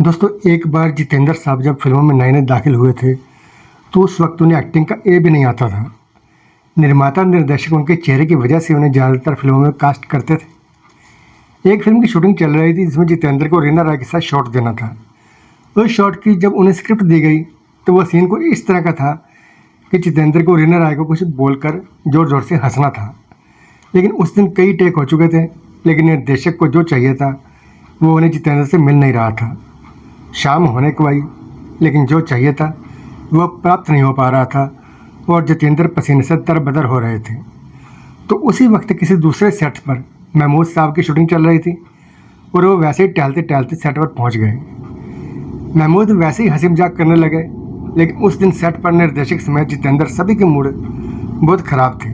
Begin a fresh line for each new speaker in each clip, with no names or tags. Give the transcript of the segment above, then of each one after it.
दोस्तों एक बार जितेंद्र साहब जब फिल्मों में नए नए दाखिल हुए थे तो उस वक्त उन्हें एक्टिंग का ए भी नहीं आता था। निर्माता निर्देशक उनके चेहरे की वजह से उन्हें ज़्यादातर फिल्मों में कास्ट करते थे। एक फिल्म की शूटिंग चल रही थी जिसमें जितेंद्र को रीना राय के साथ शॉट देना था। उस शॉट की जब उन्हें स्क्रिप्ट दी गई तो वह सीन को इस तरह का था कि जितेंद्र को रीना राय को कुछ बोलकर ज़ोर ज़ोर से हंसना था। लेकिन उस दिन कई टेक हो चुके थे, लेकिन निर्देशक को जो चाहिए था वो उन्हें जितेंद्र से मिल नहीं रहा था। शाम होने को आई, लेकिन जो चाहिए था वह प्राप्त नहीं हो पा रहा था और जितेंद्र पसीने से तरबदर हो रहे थे। तो उसी वक्त किसी दूसरे सेट पर महमूद साहब की शूटिंग चल रही थी और वो वैसे ही टहलते टहलते सेट पर पहुंच गए। महमूद वैसे ही हंसी मजाक करने लगे, लेकिन उस दिन सेट पर निर्देशक समेत जितेंद्र सभी के मूड बहुत ख़राब थे।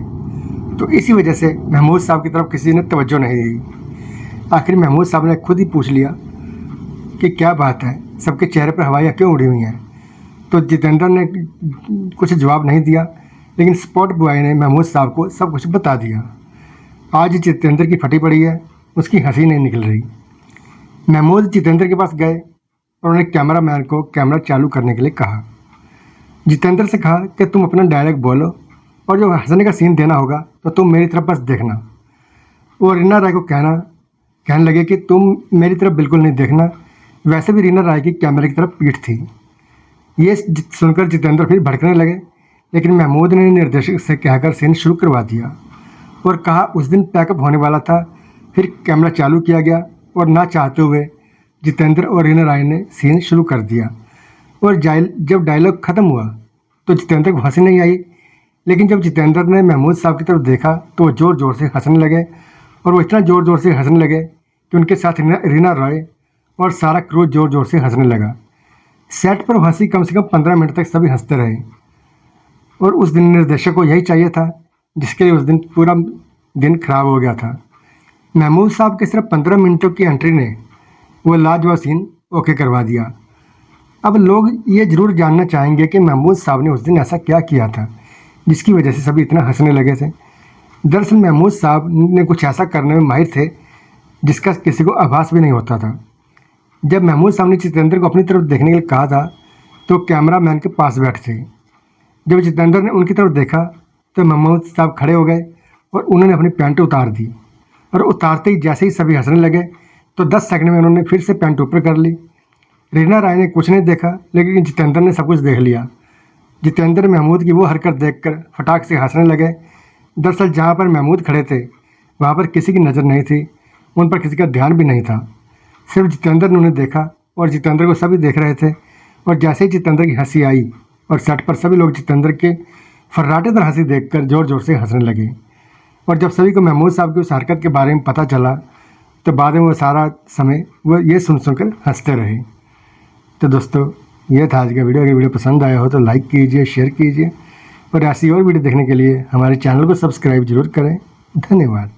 तो इसी वजह से महमूद साहब की तरफ किसी ने तवज्जो नहीं दी। आखिर महमूद साहब ने खुद ही पूछ लिया कि क्या बात है, सबके चेहरे पर हवाइयाँ क्यों उड़ी हुई हैं। तो जितेंद्र ने कुछ जवाब नहीं दिया, लेकिन स्पॉट बॉय ने महमूद साहब को सब कुछ बता दिया। आज जितेंद्र की फटी पड़ी है, उसकी हंसी नहीं निकल रही। महमूद जितेंद्र के पास गए और उन्हें कैमरा मैन को कैमरा चालू करने के लिए कहा। जितेंद्र से कहा कि तुम अपना डायलॉग बोलो और जो हंसने का सीन देना होगा तो तुम मेरी तरफ बस देखना। वो रीना राय को कहने लगे कि तुम मेरी तरफ बिल्कुल नहीं देखना। वैसे भी रीना राय की कैमरे की तरफ पीठ थी। ये सुनकर जितेंद्र फिर भड़कने लगे, लेकिन महमूद ने निर्देशक से कहकर सीन शुरू करवा दिया और कहा उस दिन पैकअप होने वाला था। फिर कैमरा चालू किया गया और ना चाहते हुए जितेंद्र और रीना राय ने सीन शुरू कर दिया। और जब डायलॉग ख़त्म हुआ तो जितेंद्र को हंसी नहीं आई, लेकिन जब जितेंद्र ने महमूद साहब की तरफ देखा तो वो ज़ोर ज़ोर से हंसने लगे। और वो इतना ज़ोर ज़ोर से हंसने लगे कि उनके साथ रीना रॉय और सारा क्रू ज़ोर ज़ोर से हंसने लगा। सेट पर हंसी कम से कम 15 मिनट तक सभी हंसते रहे। और उस दिन निर्देशक को यही चाहिए था, जिसके लिए उस दिन पूरा दिन खराब हो गया था। महमूद साहब के सिर्फ 15 मिनटों की एंट्री ने वो लाजवाब सीन ओके करवा दिया। अब लोग ये ज़रूर जानना चाहेंगे कि महमूद साहब ने उस दिन ऐसा क्या किया था जिसकी वजह से सभी इतना हंसने लगे थे। दरअसल महमूद साहब ने कुछ ऐसा करने में माहिर थे जिसका किसी को आभास भी नहीं होता था। जब महमूद साहब ने जितेंद्र को अपनी तरफ देखने के लिए कहा था तो कैमरा मैन के पास बैठे थे। जब जितेंद्र ने उनकी तरफ देखा तो महमूद साहब खड़े हो गए और उन्होंने अपनी पैंट उतार दी। और उतारते ही जैसे ही सभी हंसने लगे तो 10 सेकंड में उन्होंने फिर से पैंट ऊपर कर ली। रीना राय ने कुछ नहीं देखा, लेकिन जितेंद्र ने सब कुछ देख लिया। जितेंद्र महमूद की वो हरकत देखकर फटाक से हंसने लगे। दरअसल जहाँ पर महमूद खड़े थे वहाँ पर किसी की नज़र नहीं थी, उन पर किसी का ध्यान भी नहीं था। सिर्फ जितेंद्र ने उन्हें देखा और जितेंद्र को सभी देख रहे थे। और जैसे ही जितेंद्र की हंसी आई और सेट पर सभी लोग जितेंद्र के फर्राटेदार हंसी देखकर ज़ोर ज़ोर से हंसने लगे। और जब सभी को महमूद साहब की उस हरकत के बारे में पता चला तो बाद में वो सारा समय वो ये सुनकर हंसते रहे। तो दोस्तों ये था आज का वीडियो। अगर वीडियो पसंद आया हो तो लाइक कीजिए, शेयर कीजिए और ऐसी और वीडियो देखने के लिए हमारे चैनल को सब्सक्राइब जरूर करें। धन्यवाद।